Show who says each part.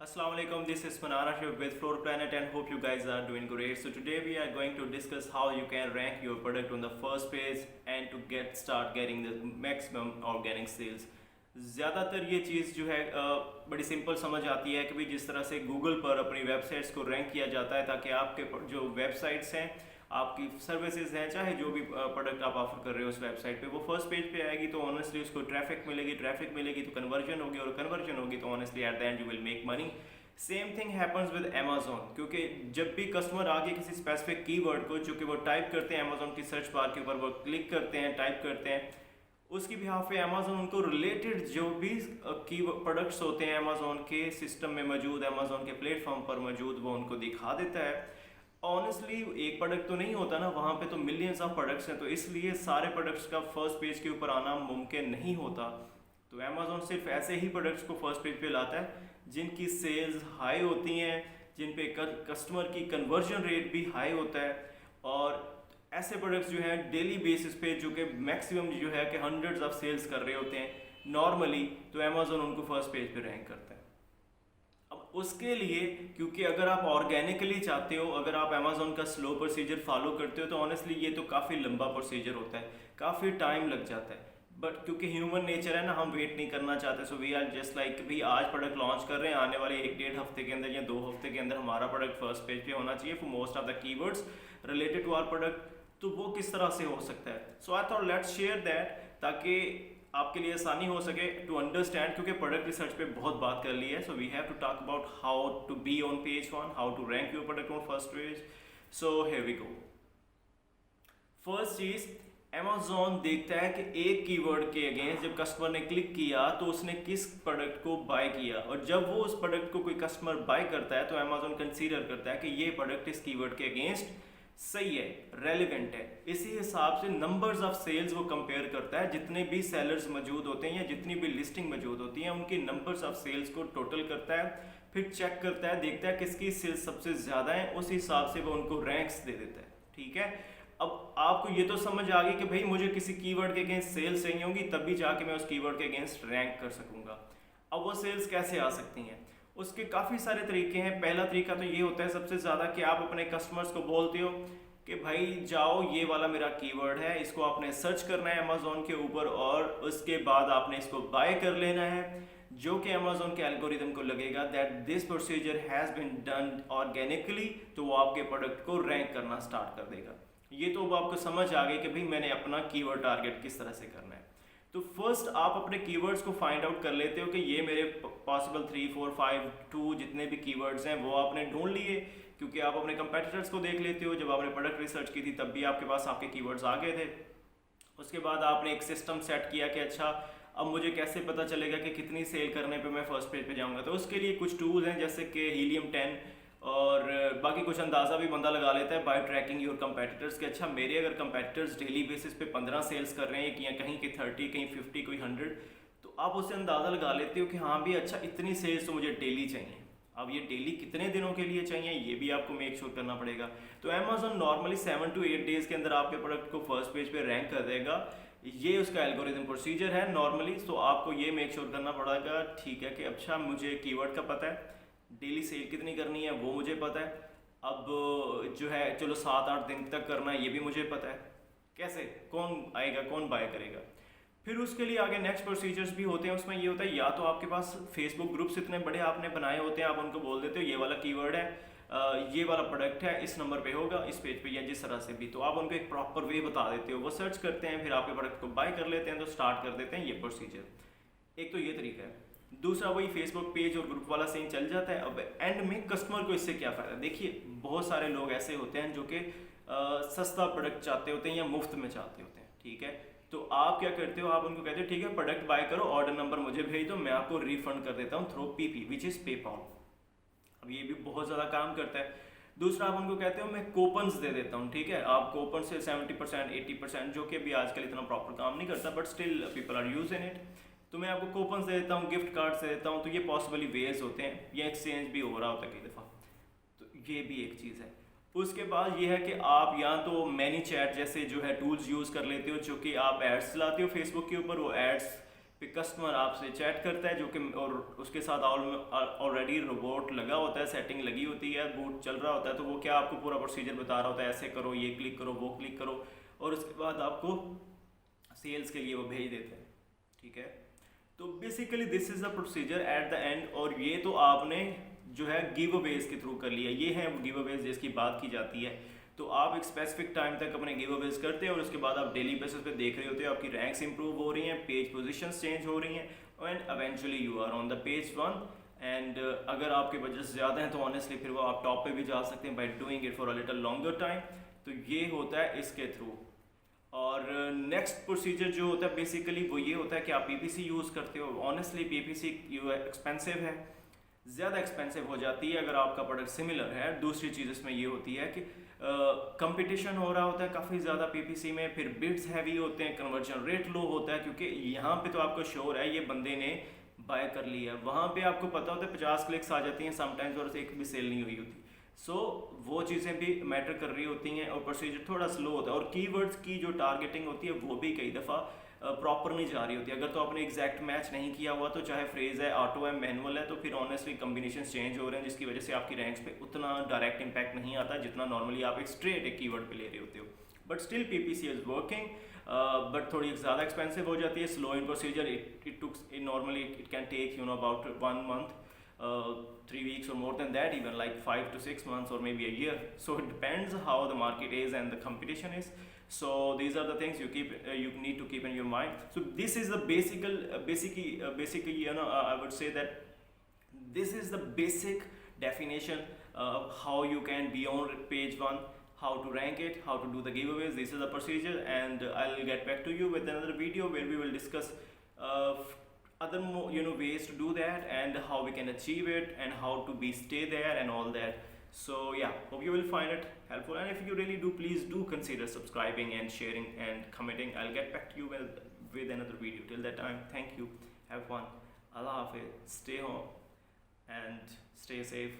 Speaker 1: Assalamu alaikum, this is Manara here with Floor Planet and hope you guys are doing great. So today we are going to discuss how you can rank your product on the first page and to start getting the maximum organic sales. ज़्यादातर ये चीज़ जो है बड़ी simple समझ आती है कि भाई जिस तरह से गूगल पर अपनी वेबसाइट्स को रैंक किया जाता है ताकि आपके जो वेबसाइट्स हैं, आपकी सर्विसेज हैं, चाहे जो भी प्रोडक्ट आप ऑफर कर रहे हो उस वेबसाइट पे, वो फर्स्ट पेज पे आएगी तो ऑनेस्टली उसको ट्रैफिक मिलेगी तो कन्वर्जन होगी, और कन्वर्जन होगी तो honestly at the end you will make money. Same thing happens with Amazon, क्योंकि जब भी कस्टमर आगे किसी स्पेसिफिक कीवर्ड को जो कि वो टाइप करते हैं अमेजोन की सर्च बार के ऊपर, वो क्लिक करते हैं, टाइप करते हैं, उसकी बिहाफ पे अमेजोन उनको रिलेटेड जो भी की प्रोडक्ट्स होते हैं अमेजोन के सिस्टम में मौजूद, अमेजोन के प्लेटफॉर्म पर मौजूद, वो उनको दिखा देता है. ऑनेस्टली एक प्रोडक्ट तो नहीं होता ना, वहाँ पे तो मिलियंस ऑफ प्रोडक्ट्स हैं, तो इसलिए सारे प्रोडक्ट्स का फर्स्ट पेज के ऊपर आना मुमकिन नहीं होता. तो अमेजोन सिर्फ ऐसे ही प्रोडक्ट्स को फर्स्ट पेज पे लाता है जिनकी सेल्स हाई होती हैं, जिन पे कस्टमर की कन्वर्जन रेट भी हाई होता है, और ऐसे प्रोडक्ट्स जो हैं डेली बेसिस पे जो कि मैक्सिमम जो है कि हंड्रेड्स ऑफ सेल्स कर रहे होते हैं नॉर्मली, तो अमेजोन उनको फर्स्ट पेज पे रैंक करता है. अब उसके लिए, क्योंकि अगर आप ऑर्गेनिकली चाहते हो, अगर आप अमेजोन का स्लो प्रोसीजर फॉलो करते हो, तो ऑनेस्टली ये तो काफ़ी लंबा प्रोसीजर होता है, काफ़ी टाइम लग जाता है. बट क्योंकि ह्यूमन नेचर है ना, हम वेट नहीं करना चाहते, so we are just like भाई आज प्रोडक्ट लॉन्च कर रहे हैं, आने वाले 1-1.5 हफ्ते के अंदर या 2 हफ्ते के अंदर हमारा प्रोडक्ट फर्स्ट पेज पे होना चाहिए for most of the keywords related to our product. तो वो किस तरह से हो सकता है? So I thought let's share that, ताकि आपके लिए आसानी हो सके टू अंडरस्टैंड, क्योंकि प्रोडक्ट रिसर्च पे बहुत बात कर ली है. So we have to talk about how to be on page one, how to rank your product on first page. So here we go. First चीज, अमेजोन देखता है कि एक कीवर्ड के अगेंस्ट जब कस्टमर ने क्लिक किया तो उसने किस प्रोडक्ट को बाय किया, और जब वो उस प्रोडक्ट को कोई कस्टमर बाय करता है तो अमेजोन कंसीडर करता है कि ये प्रोडक्ट इस कीवर्ड के अगेंस्ट सही है, रेलिवेंट है. इसी हिसाब से नंबर्स ऑफ सेल्स वो कंपेयर करता है, जितने भी सेलर्स मौजूद होते हैं या जितनी भी लिस्टिंग मौजूद होती हैं उनकी नंबर्स ऑफ सेल्स को टोटल करता है, फिर चेक करता है, देखता है किसकी सेल्स सबसे ज़्यादा है, उस हिसाब से वो उनको रैंक्स दे देता है. ठीक है, अब आपको ये तो समझ आ गई कि भाई मुझे किसी कीवर्ड के अगेंस्ट सेल्स चाहिए होंगी, तभी जाके मैं उस कीवर्ड के अगेंस्ट रैंक कर सकूंगा. अब वो सेल्स कैसे आ सकती हैं? उसके काफ़ी सारे तरीके हैं. पहला तरीका तो ये होता है सबसे ज़्यादा कि आप अपने कस्टमर्स को बोलते हो कि भाई जाओ, ये वाला मेरा कीवर्ड है, इसको आपने सर्च करना है अमेजोन के ऊपर, और उसके बाद आपने इसको बाय कर लेना है, जो कि अमेजोन के एल्गोरिदम को लगेगा that this procedure has been done organically, तो वो आपके प्रोडक्ट को रैंक करना स्टार्ट कर देगा. ये तो अब आपको समझ आ गई कि भाई मैंने अपना कीवर्ड टारगेट किस तरह से करना है. तो फर्स्ट आप अपने कीवर्ड्स को फाइंड आउट कर लेते हो कि ये मेरे पॉसिबल 3, 4, 5, 2 जितने भी कीवर्ड्स हैं वो आपने ढूंढ लिए, क्योंकि आप अपने कंपेटिटर्स को देख लेते हो. जब आपने प्रोडक्ट रिसर्च की थी तब भी आपके पास आपके कीवर्ड्स आ गए थे. उसके बाद आपने एक सिस्टम सेट किया कि अच्छा अब मुझे कैसे पता चलेगा कि कितनी सेल करने पे मैं फर्स्ट पेज पे जाऊंगा. तो उसके लिए कुछ टूल्स हैं जैसे कि हीलियम 10, और बाकी कुछ अंदाज़ा भी बंदा लगा लेता है बाय ट्रैकिंग योर कंपेटिटर्स के अच्छा मेरे अगर कंपेटिटर्स डेली बेसिस पे 15 सेल्स कर रहे हैं, या कहीं के 30, कहीं 50, कोई 100, तो आप उससे अंदाज़ा लगा लेते हो कि हाँ भी अच्छा इतनी सेल्स तो मुझे डेली चाहिए. अब ये डेली कितने दिनों के लिए चाहिए ये भी आपको मेक श्योर करना पड़ेगा. तो अमेजोन नॉर्मली 7 to 8 डेज़ के अंदर आपके प्रोडक्ट को फर्स्ट पेज पे रैंक कर देगा. ये उसका एल्गोरिदम प्रोसीजर है नॉर्मली. तो आपको ये मेक श्योर करना पड़ेगा, ठीक है, कि अच्छा मुझे कीवर्ड का पता है, डेली सेल कितनी करनी है वो मुझे पता है, अब जो है चलो 7-8 दिन तक करना है ये भी मुझे पता है, कैसे कौन आएगा, कौन बाय करेगा. फिर उसके लिए आगे नेक्स्ट प्रोसीजर्स भी होते हैं. उसमें ये होता है या तो आपके पास फेसबुक ग्रुप्स इतने बड़े आपने बनाए होते हैं, आप उनको बोल देते हो ये वाला कीवर्ड है, ये वाला प्रोडक्ट है, इस नंबर पे होगा, इस पेज पे, या जिस तरह से भी, तो आप उनको एक प्रॉपर वे बता देते हो, वो सर्च करते हैं, फिर आपके प्रोडक्ट को बाय कर लेते हैं, तो स्टार्ट कर देते हैं ये प्रोसीजर. एक तो ये तरीका है. दूसरा वही फेसबुक पेज और ग्रुप वाला सीन चल जाता है. अब एंड में कस्टमर को इससे क्या फ़ायदा? देखिए बहुत सारे लोग ऐसे होते हैं जो कि सस्ता प्रोडक्ट चाहते होते हैं या मुफ्त में चाहते होते हैं. ठीक है, तो आप क्या करते हो, आप उनको कहते हो ठीक है प्रोडक्ट बाय करो, ऑर्डर नंबर मुझे भेज दो, मैं आपको रिफंड कर देता हूँ through PP which is PayPal. अब ये भी बहुत ज़्यादा काम करता है. दूसरा आप उनको कहते हो मैं कूपन्स दे देता हूँ. ठीक है, आप कूपन से 70%, 80%, जो कि अभी आजकल इतना प्रॉपर काम नहीं करता but still people are using it, तो मैं आपको कूपन्स दे देता हूँ, गिफ्ट कार्ड्स दे देता हूँ. तो ये पॉसिबली वेज होते हैं, या एक्सचेंज भी हो रहा होता है कई दफ़ा. तो ये भी एक चीज़ है. उसके बाद ये है कि आप या तो मैनी चैट जैसे जो है टूल्स यूज़ कर लेते हो, जो कि आप एड्स चलाते हो फेसबुक के ऊपर, वो एड्स फिर कस्टमर आपसे चैट करता है जो कि, और उसके साथ ऑलरेडी रोबोट लगा होता है, सेटिंग लगी होती है, बूट चल रहा होता है, तो वो क्या आपको पूरा प्रोसीजर बता रहा होता है, ऐसे करो, ये क्लिक करो, वो क्लिक करो, और उसके बाद आपको सेल्स के लिए वो भेज देते हैं। ठीक है, तो basically this is the procedure at the end. और ये तो आपने जो है गिव अवेज के थ्रू कर लिया, ये है गिव अवेज जिसकी बात की जाती है। तो आप एक स्पेसिफिक टाइम तक अपने गिव अवेज करते हैं और उसके बाद आप डेली बेसिस पे देख रहे होते हो आपकी रैंक्स इंप्रूव हो रही हैं, पेज पोजीशंस चेंज हो रही हैं, and eventually you are on the page 1। And अगर आपके बजट ज़्यादा हैं तो ऑनेस्टली फिर वो आप टॉप पे भी जा सकते हैं by doing it for a little longer time. तो ये होता है इसके थ्रू। और नेक्स्ट प्रोसीजर जो होता है बेसिकली वो ये होता है कि आप पीपीसी यूज़ करते हो। ऑनेस्टली पीपीसी एक्सपेंसिव है, ज़्यादा एक्सपेंसिव हो जाती है अगर आपका प्रोडक्ट सिमिलर है। दूसरी चीज़ इसमें ये होती है कि कंपटीशन हो रहा होता है काफ़ी ज़्यादा पीपीसी में, फिर बिड्स हैवी होते हैं, कन्वर्जन रेट लो होता है, क्योंकि यहाँ पे तो आपको श्योर है ये बंदे ने बाय कर लिया है, वहाँ पे आपको पता होता है 50 क्लिक्स आ जाती हैं समटाइम्स और एक भी सेल नहीं हुई होती। सो वो चीज़ें भी मैटर कर रही होती हैं और प्रोसीजर थोड़ा स्लो होता है, और कीवर्ड्स की जो टारगेटिंग होती है वो भी कई दफ़ा प्रॉपर नहीं जा रही होती। अगर तो आपने एग्जैक्ट मैच नहीं किया हुआ तो चाहे फ्रेज है, ऑटो है, मैनुअल है, तो फिर ऑनेस्टली कम्बिनेशन चेंज हो रहे हैं जिसकी वजह से आपकी रैंक्स पे उतना डायरेक्ट इम्पैक्ट नहीं आता जितना नॉर्मली आप एक स्ट्रेट एक कीवर्ड पे ले रहे होते हो। But still PPC is working, but थोड़ी ज़्यादा एक्सपेंसिव हो जाती है, slow in procedure. It took normally it can take about 1 month, 3 weeks or more than that, even like 5 to 6 months or maybe a year. So it depends how the market is and the competition is. So these are the things you need to keep in your mind. So this is the basically I would say that this is the basic definition of how you can be on page 1, how to rank it, how to do the giveaways. This is the procedure, and I'll get back to you with another video where we will discuss other ways to do that and how we can achieve it and how to be stay there and all that. So yeah, hope you will find it helpful, and if you really do, please do consider subscribing and sharing and commenting. I'll get back to you with another video. Till that time, thank you, have fun, Allah Hafiz, stay home and stay safe.